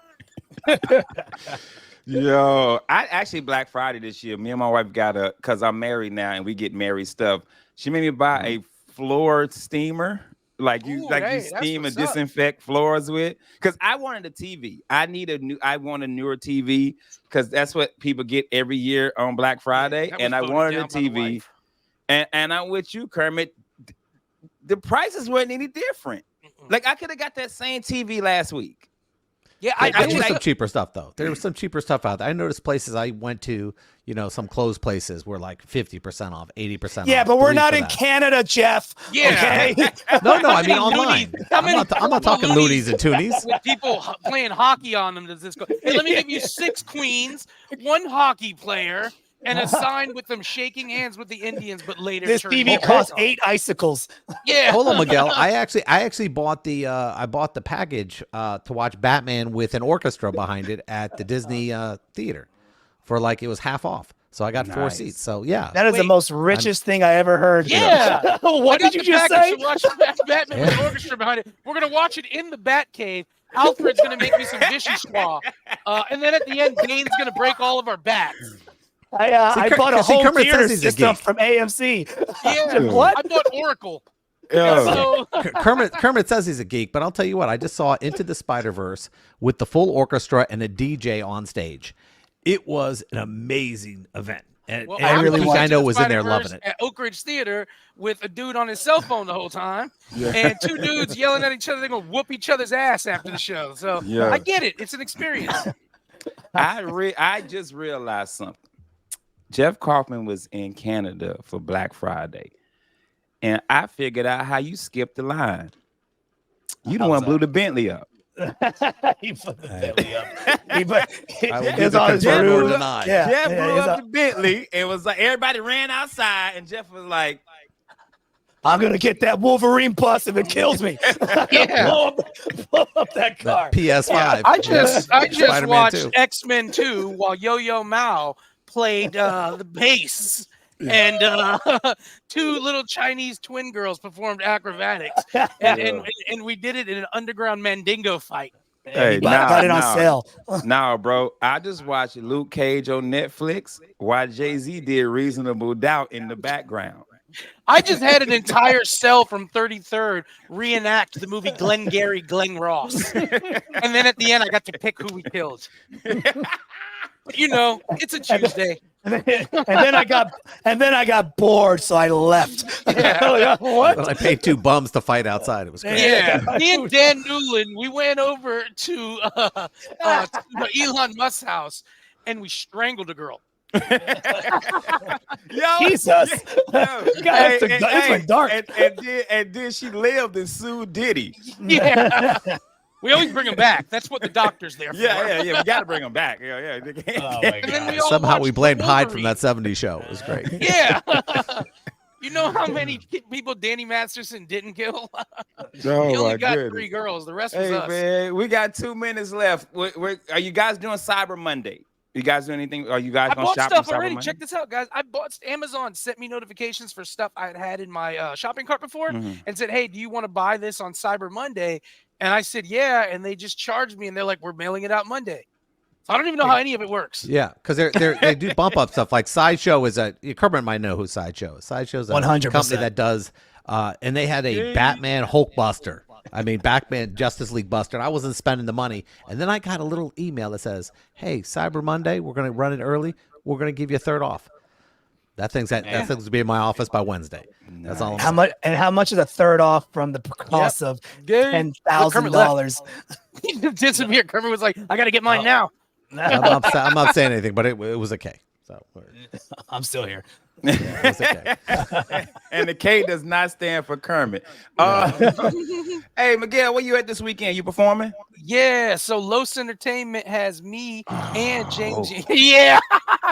S1: Yo, I actually Black Friday this year. Me and my wife got because I'm married now and we get married stuff. She made me buy a floor steamer. Like you steam and disinfect floors with. Because I wanted a TV. I want a newer TV because that's what people get every year on Black Friday. And I wanted a TV. And I'm with you, Kermit. The prices weren't any different. Like I could have got that same TV last week.
S2: Yeah,
S4: there was some cheaper stuff though. There was some cheaper stuff out there. I noticed places I went to, some clothes places were like 50% off, 80% off.
S3: Yeah, but we're not in Canada, Jeff.
S2: Yeah.
S3: Okay?
S4: No, I mean online. I'm not talking loonies and toonies.
S2: With people playing hockey on them, does this go? Hey, let me give you 6 queens, 1 hockey player, and a sign with them shaking hands with the Indians, but later
S3: This TV costs 8 icicles.
S2: Yeah.
S4: Hold on, Miguel. I actually bought the package to watch Batman with an orchestra behind it at the Disney theater for it was half off. So I got 4 seats. So yeah,
S3: that is the most richest thing I ever heard.
S2: Yeah.
S3: What did you just say?
S2: To watch Batman with an orchestra behind it. We're gonna watch it in the Batcave. Alfred's gonna make me some vichyssoise, and then at the end, Dane's gonna break all of our bats.
S3: I bought a whole
S4: Kermit
S3: theater
S4: says he's a
S3: system
S4: geek.
S3: from AMC.
S2: Yeah.
S3: What?
S2: I bought Oracle.
S1: Yeah.
S2: So,
S4: Kermit says he's a geek, but I'll tell you what, I just saw Into the Spider-Verse with the full orchestra and a DJ on stage. It was an amazing event. And every geek I know was in there loving it.
S2: At Oak Ridge Theater with a dude on his cell phone the whole time, and 2 dudes yelling at each other. They're going to whoop each other's ass after the show. So I get it. It's an experience.
S1: I just realized something. Jeff Kaufman was in Canada for Black Friday, and I figured out how you skipped the line. You the one blew the Bentley up.
S3: He put the Bentley up.
S1: Jeff blew up the Bentley. It was like everybody ran outside, and Jeff was like,
S3: I'm gonna get that Wolverine bus if it kills me.
S2: Yeah.
S3: blow up that car.
S4: That PS5.
S2: I just
S4: Spider-Man
S2: watched
S4: 2.
S2: X-Men 2 while Yo-Yo Mao played the bass. And two little Chinese twin girls performed acrobatics, and we did it in an underground Mandingo fight.
S1: Hey,
S3: got it on sale.
S1: Nah, bro. I just watched Luke Cage on Netflix while Jay-Z did Reasonable Doubt in the background.
S2: I just had an entire cell from 33rd reenact the movie Glengarry Glen Ross, and then at the end I got to pick who we killed. But you know, it's a Tuesday.
S3: And then I got bored, so I left.
S2: Yeah.
S3: What?
S4: But I paid 2 bums to fight outside. It was great.
S2: Yeah, me and Dan Newland, we went over to Elon Musk's house, and we strangled a girl.
S1: Yo,
S3: Jesus.
S1: yo,
S3: That's like dark.
S1: and then she lived and sued Diddy.
S2: Yeah. We always bring him back. That's what the doctor's there for.
S1: Yeah. We got to bring him back. Yeah.
S3: Oh my
S2: And then
S3: God.
S2: we all
S4: Somehow we
S2: watched
S4: blamed
S2: the
S4: Hyde from
S2: Wolverine.
S4: that 70s show. It was great.
S2: Yeah. You know how many people Danny Masterson didn't kill? He only got 3 girls. The rest was
S1: Hey
S2: us.
S1: man, we got 2 minutes left. Are you guys doing Cyber Monday? You guys doing anything? Are you guys
S2: I
S1: gonna
S2: bought
S1: shop
S2: stuff
S1: on Cyber
S2: already.
S1: Monday?
S2: Check this out, guys. I bought Amazon sent me notifications for stuff I had in my shopping cart before
S1: Mhm.
S2: and said, "Hey, do you want to buy this on Cyber Monday?" And I said, "Yeah," and they just charged me, and they're like, "We're mailing it out Monday." So I don't even know how any of it works.
S4: Yeah, because they do bump up stuff. Like Sideshow is Kermit might know who Sideshow is. Sideshow's a
S3: 100%.
S4: company that does, and they had a Batman Hulk Buster. I mean, Batman Justice League Buster. And I wasn't spending the money. And then I got a little email that says, "Hey, Cyber Monday, we're going to run it early. We're going to give you a third off." That thing's going to be in my office by Wednesday. That's all I'm saying.
S3: How much is a third off from the cost of $10,000?
S2: He disappeared. Kermit was like, "I got to get mine now."
S4: I'm not saying anything, but it was okay. So
S3: I'm still here.
S4: it was okay.
S1: And the K does not stand for Kermit. Hey, Miguel, where you at this weekend? You performing?
S2: Yeah, so Los Entertainment has me and James. Yeah,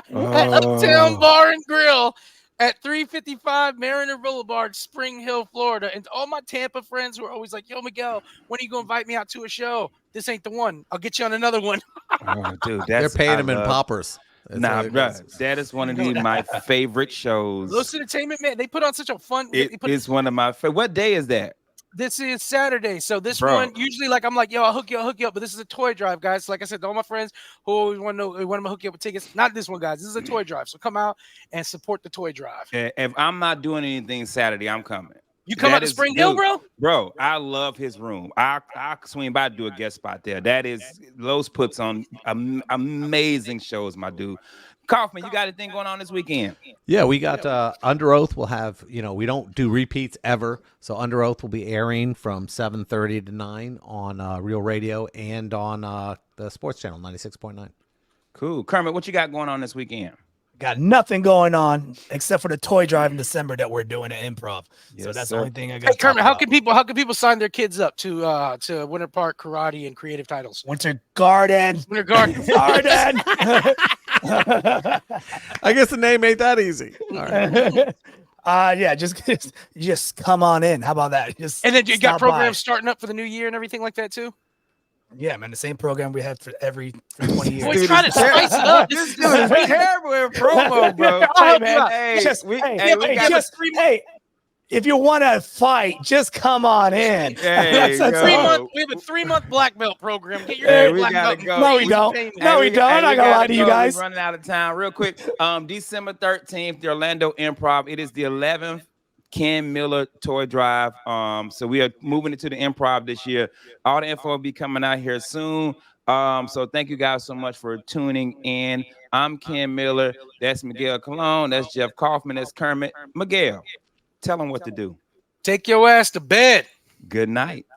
S2: at Uptown Bar and Grill at 355 Mariner Boulevard, Spring Hill, Florida. And to all my Tampa friends who are always like, "Yo, Miguel, when are you going to invite me out to a show?" This ain't the one. I'll get you on another one.
S1: Oh, dude,
S4: They're paying him in poppers. That's
S1: Nah,
S4: what it
S1: bro,
S4: is.
S1: that is one of my favorite shows.
S2: Los Entertainment, man, they put on such a fun.
S1: It is one of my favorite. What day is that?
S2: This is Saturday. So this
S1: Bro.
S2: one, usually like I'm like, "Yo, I'll hook you up. But this is a toy drive, guys. Like I said, to all my friends who always want to know, when I'm gonna hook you up with tickets. Not this one, guys. This is a toy drive. So come out and support the toy drive.
S1: If I'm not doing anything Saturday, I'm coming.
S2: You come
S1: That
S2: out to
S1: is-
S2: Spring Hill,
S1: dude,
S2: bro?
S1: Bro, I love his room. I swing by to do a guest spot there. That is, Los puts on amazing shows, my dude. Kaufman, you got anything going on this weekend?
S4: Yeah, we got Under Oath. We'll have, we don't do repeats ever. So Under Oath will be airing from 7:30 to 9 on Real Radio and on the sports channel, 96.9.
S1: Cool. Kermit, what you got going on this weekend?
S3: Got nothing going on except for the toy drive in December that we're doing at Improv. So
S1: Yes,
S3: that's the
S1: sir.
S3: only thing I got.
S2: Hey, Kermit, how can people sign their kids up to Winter Park Karate and Creative Titles?
S3: Winter Garden.
S2: Winter Garden.
S3: Garden.
S4: I guess the name ain't that easy. All right.
S3: Yeah, just come on in. How about that? Just
S2: And then you got
S3: stop by.
S2: programs starting up for the new year and everything like that too.
S3: Yeah, man, the same program we had for 20 years.
S2: Boy, trying to spice it up.
S1: This dude is terrible in promo, bro.
S3: Hey, man,
S1: Hey,
S3: just,
S1: we
S3: hey,
S1: got
S3: just, hey, if you want to fight, just come on in.
S1: Hey,
S3: That's
S1: yo.
S3: all.
S2: We have a 3-month black belt program. Get your
S1: Hey, we
S2: black
S1: gotta
S2: belt.
S1: go.
S3: No, we don't. No, we don't. I'm not gonna lie to you guys.
S1: We're running out of time. Real quick. December 13th, the Orlando Improv. It is the 11th Ken Miller Toy Drive. So we are moving it to the Improv this year. All the info will be coming out here soon. So thank you guys so much for tuning in. I'm Ken Miller. That's Miguel Colon. That's Jeff Kaufman. That's Kermit. Miguel, tell them what to do.
S2: Take your ass to bed.
S1: Good night.